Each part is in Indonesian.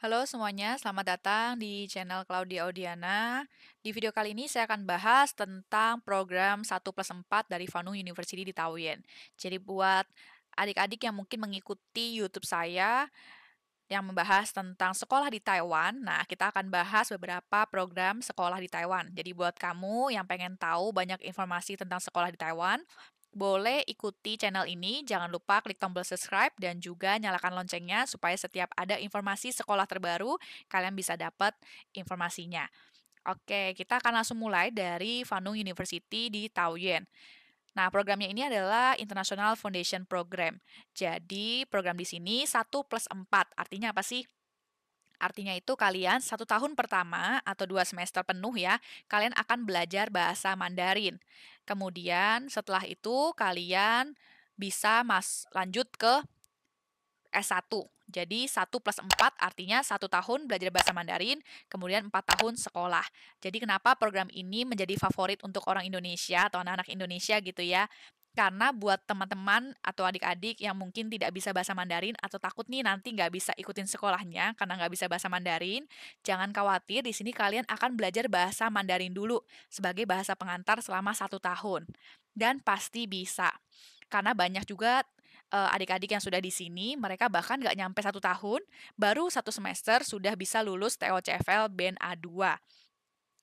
Halo semuanya, selamat datang di channel Claudia Audiana. Di video kali ini saya akan bahas tentang program 1+4 dari Vanung University di Taoyuan. Jadi buat adik-adik yang mungkin mengikuti YouTube saya yang membahas tentang sekolah di Taiwan, nah kita akan bahas beberapa program sekolah di Taiwan. Jadi buat kamu yang pengen tahu banyak informasi tentang sekolah di Taiwan, boleh ikuti channel ini, jangan lupa klik tombol subscribe dan juga nyalakan loncengnya supaya setiap ada informasi sekolah terbaru, kalian bisa dapat informasinya. Oke, kita akan langsung mulai dari Vanung University di Taoyuan. Nah, programnya ini adalah International Foundation Program. Jadi, program di sini 1+4. Artinya apa sih? Artinya itu kalian 1 tahun pertama atau 2 semester penuh ya, kalian akan belajar bahasa Mandarin. Kemudian setelah itu kalian bisa lanjut ke S1. Jadi 1+4 artinya 1 tahun belajar bahasa Mandarin, kemudian 4 tahun sekolah. Jadi kenapa program ini menjadi favorit untuk orang Indonesia atau anak-anak Indonesia gitu ya? Karena buat teman-teman atau adik-adik yang mungkin tidak bisa bahasa Mandarin atau takut nih nanti nggak bisa ikutin sekolahnya karena nggak bisa bahasa Mandarin, jangan khawatir, di sini kalian akan belajar bahasa Mandarin dulu sebagai bahasa pengantar selama 1 tahun. Dan pasti bisa. Karena banyak juga adik-adik yang sudah di sini, mereka bahkan nggak nyampe 1 tahun, baru 1 semester sudah bisa lulus TOCFL BEN A2.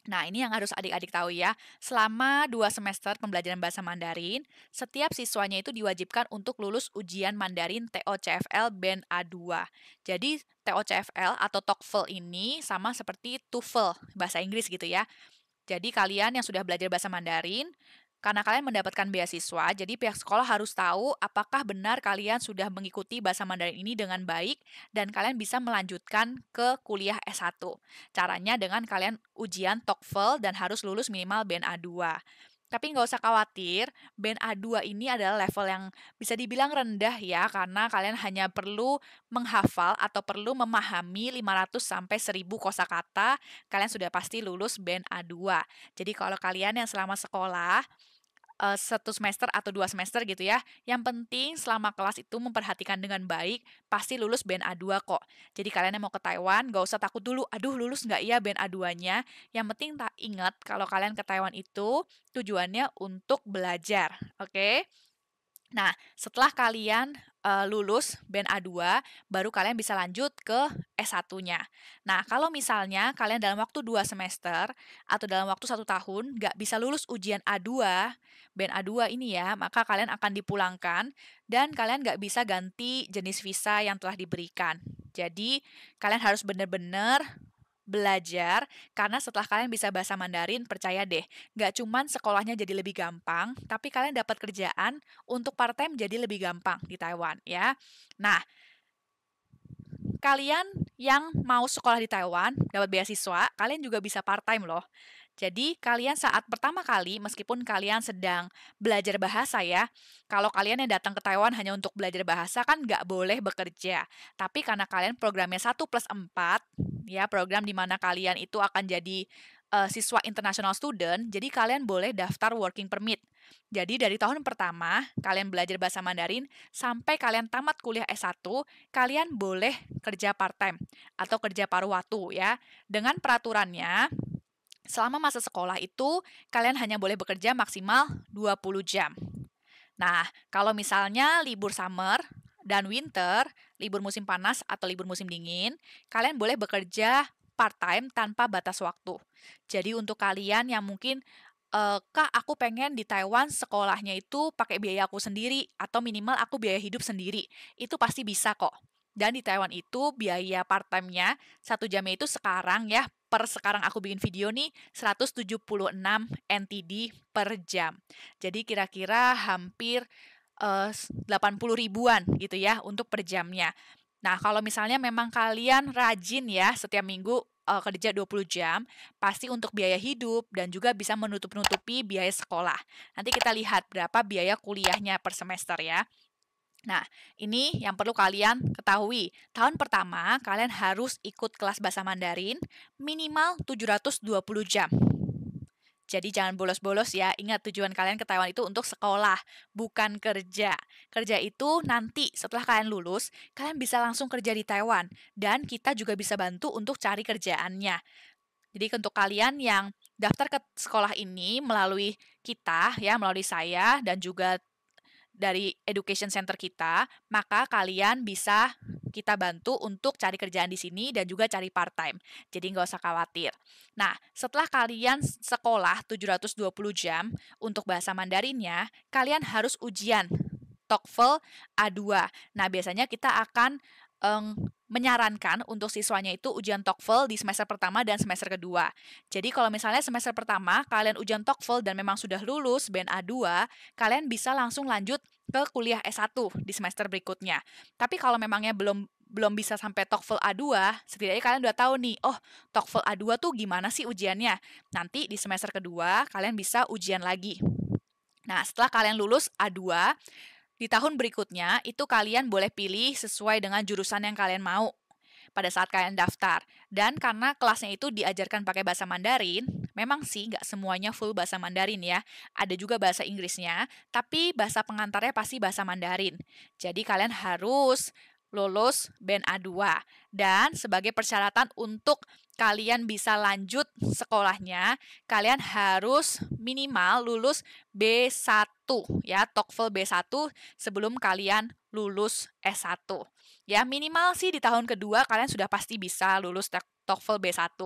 Nah, ini yang harus adik-adik tahu ya. Selama 2 semester pembelajaran bahasa Mandarin, setiap siswanya itu diwajibkan untuk lulus ujian Mandarin TOCFL BEN A2. Jadi, TOCFL atau TOEFL ini sama seperti TOEFL, bahasa Inggris gitu ya. Jadi kalian yang sudah belajar bahasa Mandarin, karena kalian mendapatkan beasiswa, jadi pihak sekolah harus tahu apakah benar kalian sudah mengikuti bahasa Mandarin ini dengan baik dan kalian bisa melanjutkan ke kuliah S1. Caranya dengan kalian ujian TOEFL dan harus lulus minimal BEN A2. Tapi nggak usah khawatir, BEN A2 ini adalah level yang bisa dibilang rendah ya, karena kalian hanya perlu menghafal atau perlu memahami 500 sampai 1000 kosakata, kalian sudah pasti lulus BEN A2. Jadi kalau kalian yang selama sekolah 1 semester atau 2 semester gitu ya. Yang penting selama kelas itu memperhatikan dengan baik, pasti lulus BEN A2 kok. Jadi kalian yang mau ke Taiwan, gak usah takut dulu, aduh lulus nggak ya BEN A2-nya. Yang penting tak ingat kalau kalian ke Taiwan itu tujuannya untuk belajar, oke? Nah, setelah kalian lulus BEN A2, baru kalian bisa lanjut ke S1-nya. Nah, kalau misalnya kalian dalam waktu 2 semester atau dalam waktu 1 tahun nggak bisa lulus ujian A2, BEN A2 ini ya, maka kalian akan dipulangkan dan kalian nggak bisa ganti jenis visa yang telah diberikan. Jadi, kalian harus benar-benar belajar, karena setelah kalian bisa bahasa Mandarin, percaya deh, nggak cuman sekolahnya jadi lebih gampang, tapi kalian dapat kerjaan untuk part-time jadi lebih gampang di Taiwan ya. Nah, kalian yang mau sekolah di Taiwan, dapat beasiswa, kalian juga bisa part-time loh. Jadi, kalian saat pertama kali, meskipun kalian sedang belajar bahasa ya, kalau kalian yang datang ke Taiwan hanya untuk belajar bahasa kan nggak boleh bekerja. Tapi karena kalian programnya 1+4, ya program di mana kalian itu akan jadi siswa international student, jadi kalian boleh daftar working permit. Jadi dari tahun pertama, kalian belajar bahasa Mandarin, sampai kalian tamat kuliah S1, kalian boleh kerja part-time atau kerja paruh waktu ya. Dengan peraturannya, selama masa sekolah itu, kalian hanya boleh bekerja maksimal 20 jam. Nah, kalau misalnya libur summer dan winter, libur musim panas atau libur musim dingin, kalian boleh bekerja part-time tanpa batas waktu. Jadi untuk kalian yang mungkin, Kak, aku pengen di Taiwan sekolahnya itu pakai biaya aku sendiri atau minimal aku biaya hidup sendiri, itu pasti bisa kok. Dan di Taiwan itu biaya part-time-nya 1 jamnya itu sekarang ya, per sekarang aku bikin video nih 176 NTD per jam. Jadi kira-kira hampir 80 ribuan gitu ya untuk per jamnya. Nah, kalau misalnya memang kalian rajin ya setiap minggu kerja 20 jam, pasti untuk biaya hidup dan juga bisa menutupi biaya sekolah. Nanti kita lihat berapa biaya kuliahnya per semester ya. Nah, ini yang perlu kalian ketahui. Tahun pertama, kalian harus ikut kelas bahasa Mandarin minimal 720 jam. Jadi jangan bolos-bolos ya. Ingat tujuan kalian ke Taiwan itu untuk sekolah, bukan kerja. Kerja itu nanti setelah kalian lulus, kalian bisa langsung kerja di Taiwan. Dan kita juga bisa bantu untuk cari kerjaannya. Jadi untuk kalian yang daftar ke sekolah ini melalui kita ya, melalui saya dan juga dari education center kita, maka kalian bisa kita bantu untuk cari kerjaan di sini dan juga cari part time. Jadi nggak usah khawatir. Nah, setelah kalian sekolah 720 jam untuk bahasa Mandarinnya, kalian harus ujian TOEFL A2. Nah, biasanya kita akan menyarankan untuk siswanya itu ujian TOEFL di semester pertama dan semester kedua. Jadi kalau misalnya semester pertama kalian ujian TOEFL dan memang sudah lulus band A2, kalian bisa langsung lanjut ke kuliah S1 di semester berikutnya. Tapi kalau memangnya belum bisa sampai TOEFL A2, setidaknya kalian udah tahu nih, oh TOEFL A2 tuh gimana sih ujiannya. Nanti di semester kedua kalian bisa ujian lagi. Nah, setelah kalian lulus A2, di tahun berikutnya, itu kalian boleh pilih sesuai dengan jurusan yang kalian mau pada saat kalian daftar. Dan karena kelasnya itu diajarkan pakai bahasa Mandarin, memang sih nggak semuanya full bahasa Mandarin ya. Ada juga bahasa Inggrisnya, tapi bahasa pengantarnya pasti bahasa Mandarin. Jadi kalian harus lulus band A2. Dan sebagai persyaratan untuk kalian bisa lanjut sekolahnya, kalian harus minimal lulus B1 ya, TOEFL B1 sebelum kalian lulus S1. Ya, minimal sih di tahun kedua kalian sudah pasti bisa lulus TOEFL B1.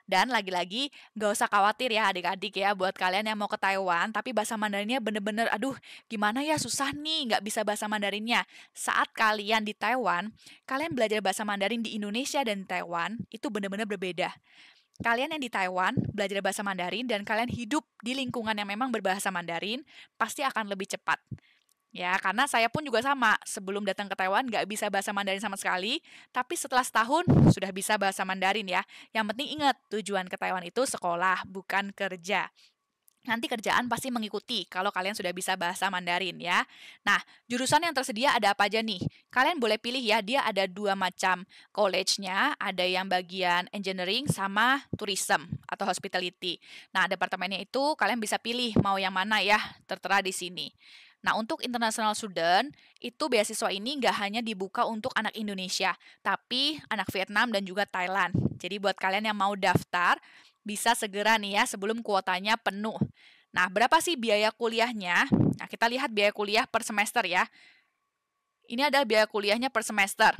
Dan lagi-lagi nggak usah khawatir ya adik-adik ya, buat kalian yang mau ke Taiwan tapi bahasa Mandarinnya bener-bener aduh gimana ya susah nih nggak bisa bahasa Mandarinnya. Saat kalian di Taiwan, kalian belajar bahasa Mandarin di Indonesia dan di Taiwan itu bener-bener berbeda. Kalian yang di Taiwan belajar bahasa Mandarin dan kalian hidup di lingkungan yang memang berbahasa Mandarin, pasti akan lebih cepat. Ya, karena saya pun juga sama, sebelum datang ke Taiwan nggak bisa bahasa Mandarin sama sekali, tapi setelah setahun sudah bisa bahasa Mandarin ya. Yang penting ingat, tujuan ke Taiwan itu sekolah, bukan kerja. Nanti kerjaan pasti mengikuti kalau kalian sudah bisa bahasa Mandarin ya. Nah, jurusan yang tersedia ada apa aja nih? Kalian boleh pilih ya, dia ada 2 macam college-nya, ada yang bagian engineering sama tourism atau hospitality. Nah, departemennya itu kalian bisa pilih mau yang mana ya, tertera di sini. Nah, untuk international student, itu beasiswa ini nggak hanya dibuka untuk anak Indonesia, tapi anak Vietnam dan juga Thailand. Jadi buat kalian yang mau daftar, bisa segera nih ya sebelum kuotanya penuh. Nah, berapa sih biaya kuliahnya? Nah, kita lihat biaya kuliah per semester ya. Ini ada biaya kuliahnya per semester.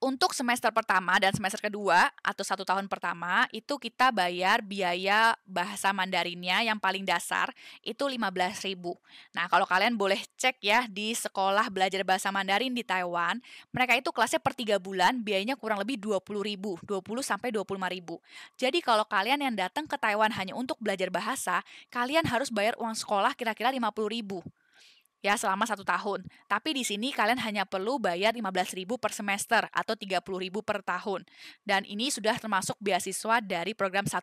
Untuk semester pertama dan semester kedua atau 1 tahun pertama itu kita bayar biaya bahasa Mandarinnya yang paling dasar itu 15.000. Nah, kalau kalian boleh cek ya di sekolah belajar bahasa Mandarin di Taiwan, mereka itu kelasnya per 3 bulan biayanya kurang lebih 20.000, 20 sampai 25.000. Jadi kalau kalian yang datang ke Taiwan hanya untuk belajar bahasa, kalian harus bayar uang sekolah kira-kira 50.000 ya selama 1 tahun. Tapi di sini kalian hanya perlu bayar 15.000 per semester atau 30.000 per tahun. Dan ini sudah termasuk beasiswa dari program 1+4.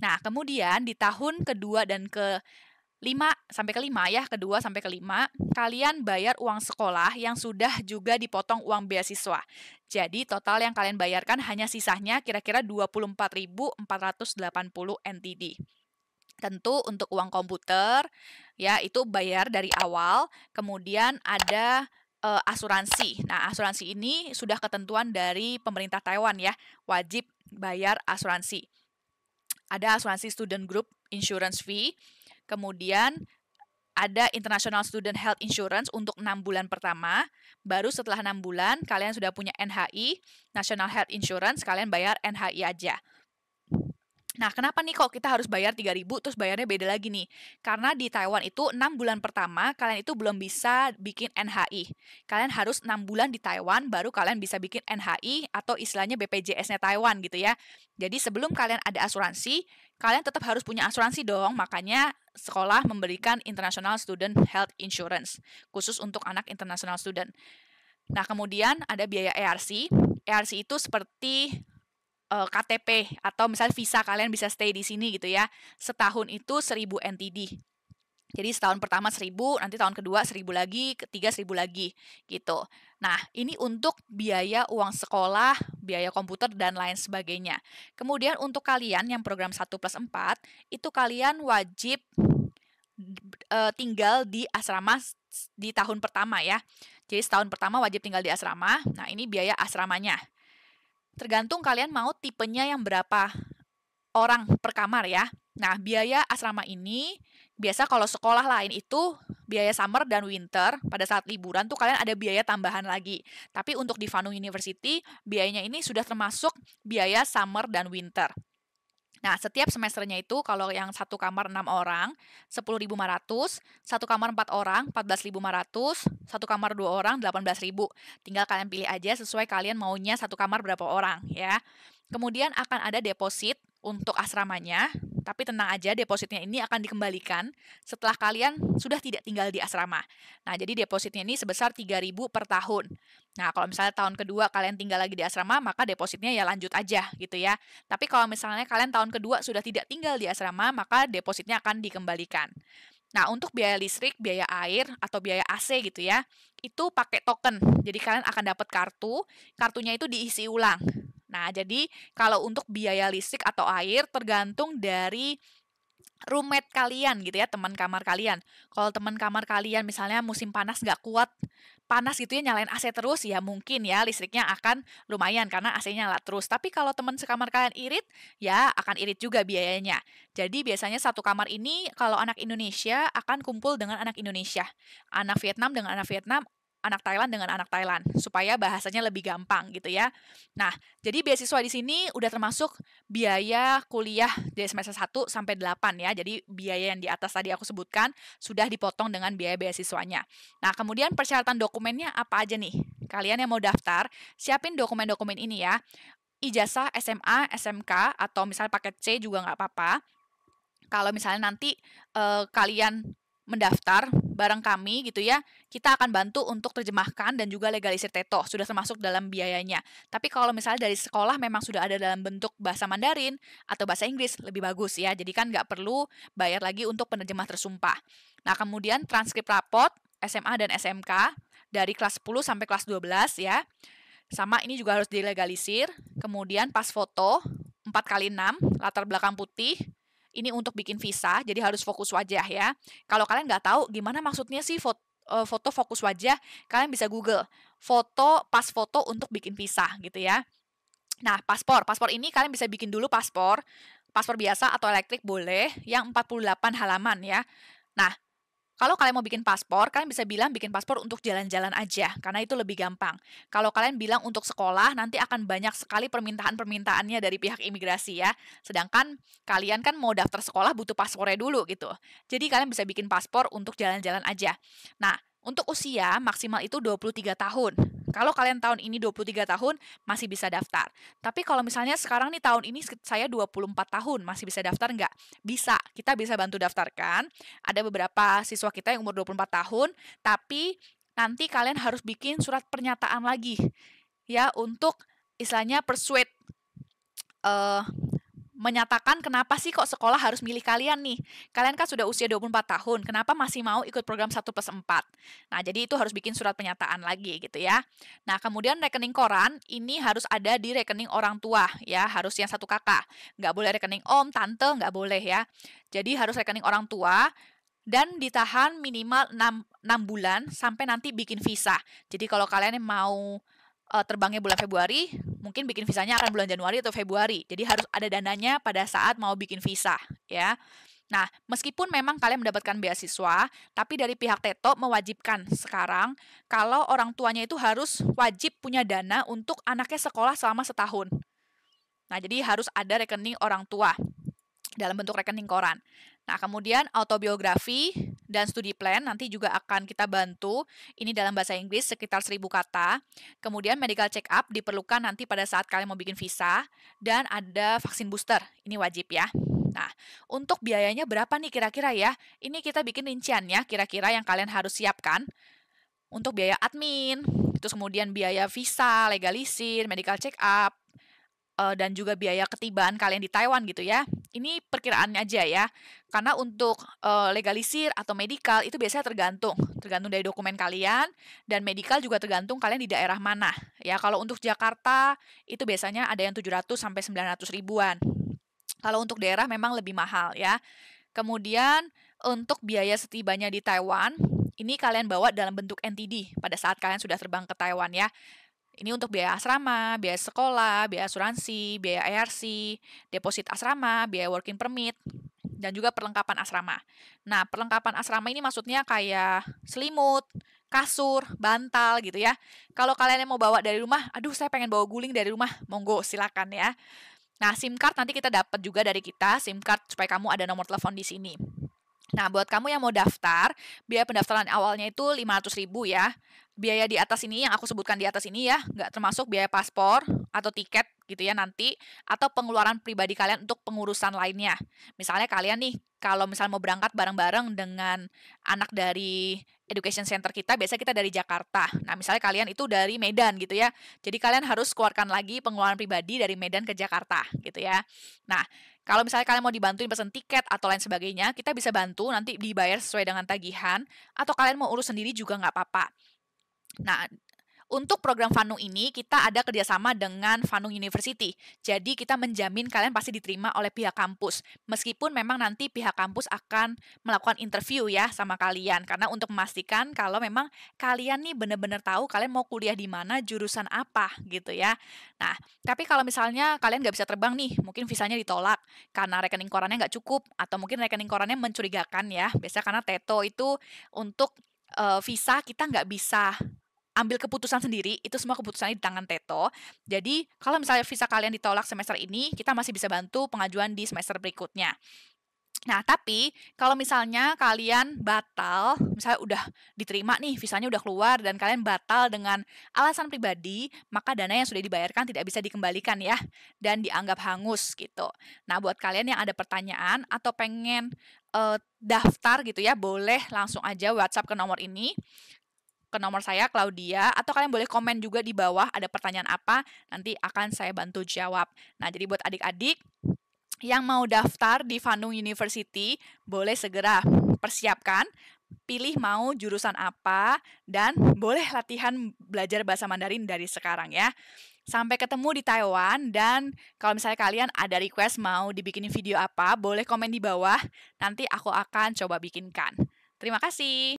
Nah, kemudian di tahun kedua dan ke-5 sampai ke-5 ya, kedua sampai ke-5, kalian bayar uang sekolah yang sudah juga dipotong uang beasiswa. Jadi total yang kalian bayarkan hanya sisanya kira-kira 24.480 NTD. Tentu untuk uang komputer ya itu bayar dari awal, kemudian ada asuransi. Nah, asuransi ini sudah ketentuan dari pemerintah Taiwan ya, wajib bayar asuransi. Ada asuransi student group insurance fee, kemudian ada International Student Health Insurance untuk 6 bulan pertama, baru setelah 6 bulan kalian sudah punya NHI, National Health Insurance, kalian bayar NHI aja. Nah, kenapa nih kok kita harus bayar 3.000 terus bayarnya beda lagi nih? Karena di Taiwan itu 6 bulan pertama kalian itu belum bisa bikin NHI. Kalian harus 6 bulan di Taiwan baru kalian bisa bikin NHI atau istilahnya BPJS-nya Taiwan gitu ya. Jadi sebelum kalian ada asuransi, kalian tetap harus punya asuransi dong. Makanya sekolah memberikan International Student Health Insurance khusus untuk anak international student. Nah, kemudian ada biaya ERC. ERC itu seperti KTP atau misalnya visa kalian bisa stay di sini gitu ya. Setahun itu 1.000 NTD. Jadi setahun pertama 1.000, nanti tahun kedua 1.000 lagi, ketiga 1.000 lagi, gitu. Nah, ini untuk biaya uang sekolah, biaya komputer, dan lain sebagainya. Kemudian untuk kalian yang program 1+4, itu kalian wajib tinggal di asrama di tahun pertama ya. Jadi setahun pertama wajib tinggal di asrama. Nah, ini biaya asramanya. Tergantung kalian mau tipenya yang berapa orang per kamar ya. Nah, biaya asrama ini biasa kalau sekolah lain itu biaya summer dan winter, pada saat liburan tuh kalian ada biaya tambahan lagi. Tapi untuk di Vanu University, biayanya ini sudah termasuk biaya summer dan winter. Nah, setiap semesternya itu kalau yang satu kamar 6 orang, 10.500, satu kamar 4 orang, 14.500, satu kamar 2 orang, 18.000. Tinggal kalian pilih aja sesuai kalian maunya satu kamar berapa orang ya. Kemudian akan ada deposit untuk asramanya, tapi tenang aja depositnya ini akan dikembalikan setelah kalian sudah tidak tinggal di asrama. Nah, jadi depositnya ini sebesar 3.000 per tahun. Nah, kalau misalnya tahun kedua kalian tinggal lagi di asrama, maka depositnya ya lanjut aja gitu ya. Tapi kalau misalnya kalian tahun kedua sudah tidak tinggal di asrama, maka depositnya akan dikembalikan. Nah, untuk biaya listrik, biaya air, atau biaya AC gitu ya, itu pakai token. Jadi kalian akan dapat kartu, kartunya itu diisi ulang. Nah, jadi kalau untuk biaya listrik atau air tergantung dari roommate kalian gitu ya, teman kamar kalian. Kalau teman kamar kalian misalnya musim panas nggak kuat, panas gitu ya nyalain AC terus, ya mungkin ya listriknya akan lumayan karena AC-nya nyala terus. Tapi kalau teman sekamar kalian irit, ya akan irit juga biayanya. Jadi biasanya satu kamar ini kalau anak Indonesia akan kumpul dengan anak Indonesia, anak Vietnam dengan anak Vietnam, anak Thailand dengan anak Thailand, supaya bahasanya lebih gampang gitu ya. Nah, jadi beasiswa di sini udah termasuk biaya kuliah dari semester 1 sampai 8 ya. Jadi biaya yang di atas tadi aku sebutkan sudah dipotong dengan biaya beasiswanya. Nah, kemudian persyaratan dokumennya apa aja nih? Kalian yang mau daftar, siapin dokumen-dokumen ini ya. Ijazah SMA, SMK, atau misalnya paket C juga nggak apa-apa. Kalau misalnya nanti kalian mendaftar bareng kami gitu ya, kita akan bantu untuk terjemahkan dan juga legalisir TETO, sudah termasuk dalam biayanya. Tapi kalau misalnya dari sekolah memang sudah ada dalam bentuk bahasa Mandarin atau bahasa Inggris, lebih bagus ya. Jadi kan nggak perlu bayar lagi untuk penerjemah tersumpah. Nah, kemudian transkrip rapot SMA dan SMK dari kelas 10 sampai kelas 12 ya. Sama ini juga harus dilegalisir. Kemudian pas foto 4x6, latar belakang putih, ini untuk bikin visa, jadi harus fokus wajah ya. Kalau kalian nggak tahu gimana maksudnya sih foto fokus wajah, kalian bisa Google pas foto untuk bikin visa gitu ya. Nah, paspor ini kalian bisa bikin dulu paspor biasa atau elektrik boleh, yang 48 halaman ya. Nah, kalau kalian mau bikin paspor, kalian bisa bilang bikin paspor untuk jalan-jalan aja, karena itu lebih gampang. Kalau kalian bilang untuk sekolah, nanti akan banyak sekali permintaan-permintaannya dari pihak imigrasi ya. Sedangkan kalian kan mau daftar sekolah butuh paspornya dulu gitu. Jadi kalian bisa bikin paspor untuk jalan-jalan aja. Nah, untuk usia maksimal itu 23 tahun. Kalau kalian tahun ini 23 tahun, masih bisa daftar. Tapi kalau misalnya sekarang nih tahun ini saya 24 tahun, masih bisa daftar nggak? Bisa, kita bisa bantu daftarkan. Ada beberapa siswa kita yang umur 24 tahun, tapi nanti kalian harus bikin surat pernyataan lagi ya untuk istilahnya persuade menyatakan kenapa sih kok sekolah harus milih kalian nih. Kalian kan sudah usia 24 tahun, kenapa masih mau ikut program 1+4? Nah, jadi itu harus bikin surat pernyataan lagi gitu ya. Nah, kemudian rekening koran, ini harus ada di rekening orang tua ya, harus yang satu kakak. Nggak boleh rekening om, tante, nggak boleh ya. Jadi harus rekening orang tua, dan ditahan minimal 6 bulan sampai nanti bikin visa. Jadi kalau kalian yang mau terbangnya bulan Februari, mungkin bikin visanya akan bulan Januari atau Februari. Jadi harus ada dananya pada saat mau bikin visa, ya. Nah, meskipun memang kalian mendapatkan beasiswa, tapi dari pihak TETO mewajibkan sekarang kalau orang tuanya itu harus wajib punya dana untuk anaknya sekolah selama setahun. Nah, jadi harus ada rekening orang tua dalam bentuk rekening koran. Nah, kemudian autobiografi dan studi plan nanti juga akan kita bantu. Ini dalam bahasa Inggris sekitar 1.000 kata. Kemudian medical check up diperlukan nanti pada saat kalian mau bikin visa. Dan ada vaksin booster, ini wajib ya. Nah, untuk biayanya berapa nih kira-kira ya? Ini kita bikin rincian ya, kira-kira yang kalian harus siapkan. Untuk biaya admin, terus kemudian biaya visa, legalisir, medical check up, dan juga biaya ketibaan kalian di Taiwan gitu ya. Ini perkiraannya aja ya. Karena untuk legalisir atau medikal itu biasanya tergantung dari dokumen kalian, dan medikal juga tergantung kalian di daerah mana. Ya, kalau untuk Jakarta itu biasanya ada yang 700 sampai 900 ribuan. Kalau untuk daerah memang lebih mahal ya. Kemudian untuk biaya setibanya di Taiwan, ini kalian bawa dalam bentuk NTD pada saat kalian sudah terbang ke Taiwan ya. Ini untuk biaya asrama, biaya sekolah, biaya asuransi, biaya ARC, deposit asrama, biaya working permit, dan juga perlengkapan asrama. Nah, perlengkapan asrama ini maksudnya kayak selimut, kasur, bantal gitu ya. Kalau kalian yang mau bawa dari rumah, aduh saya pengen bawa guling dari rumah, monggo silakan ya. Nah, SIM card nanti kita dapat juga dari kita, SIM card supaya kamu ada nomor telepon di sini. Nah, buat kamu yang mau daftar, biaya pendaftaran awalnya itu 500 ribu ya. Biaya di atas ini yang aku sebutkan di atas ini ya, nggak termasuk biaya paspor atau tiket gitu ya nanti, atau pengeluaran pribadi kalian untuk pengurusan lainnya. Misalnya kalian nih, kalau misalnya mau berangkat bareng-bareng dengan anak dari education center kita, biasanya kita dari Jakarta. Nah, misalnya kalian itu dari Medan gitu ya. Jadi kalian harus keluarkan lagi pengeluaran pribadi dari Medan ke Jakarta gitu ya. Nah, kalau misalnya kalian mau dibantuin pesen tiket atau lain sebagainya, kita bisa bantu nanti dibayar sesuai dengan tagihan, atau kalian mau urus sendiri juga nggak apa-apa. Nah, untuk program Fanung ini kita ada kerjasama dengan Fanung University. Jadi kita menjamin kalian pasti diterima oleh pihak kampus. Meskipun memang nanti pihak kampus akan melakukan interview ya sama kalian. Karena untuk memastikan kalau memang kalian nih benar-benar tahu kalian mau kuliah di mana, jurusan apa gitu ya. Nah, tapi kalau misalnya kalian nggak bisa terbang nih, mungkin visanya ditolak karena rekening korannya nggak cukup, atau mungkin rekening korannya mencurigakan ya. Biasanya karena Teto itu untuk visa kita nggak bisa ambil keputusan sendiri, itu semua keputusannya di tangan Teto. Jadi, kalau misalnya visa kalian ditolak semester ini, kita masih bisa bantu pengajuan di semester berikutnya. Nah, tapi kalau misalnya kalian batal, misalnya udah diterima nih, visanya udah keluar dan kalian batal dengan alasan pribadi, maka dana yang sudah dibayarkan tidak bisa dikembalikan ya, dan dianggap hangus gitu. Nah, buat kalian yang ada pertanyaan atau pengen daftar gitu ya, boleh langsung aja WhatsApp ke nomor ini, ke nomor saya Claudia, atau kalian boleh komen juga di bawah ada pertanyaan apa, nanti akan saya bantu jawab. Nah, jadi buat adik-adik yang mau daftar di Fanung University, boleh segera persiapkan, pilih mau jurusan apa, dan boleh latihan belajar bahasa Mandarin dari sekarang ya. Sampai ketemu di Taiwan, dan kalau misalnya kalian ada request mau dibikinin video apa, boleh komen di bawah, nanti aku akan coba bikinkan. Terima kasih.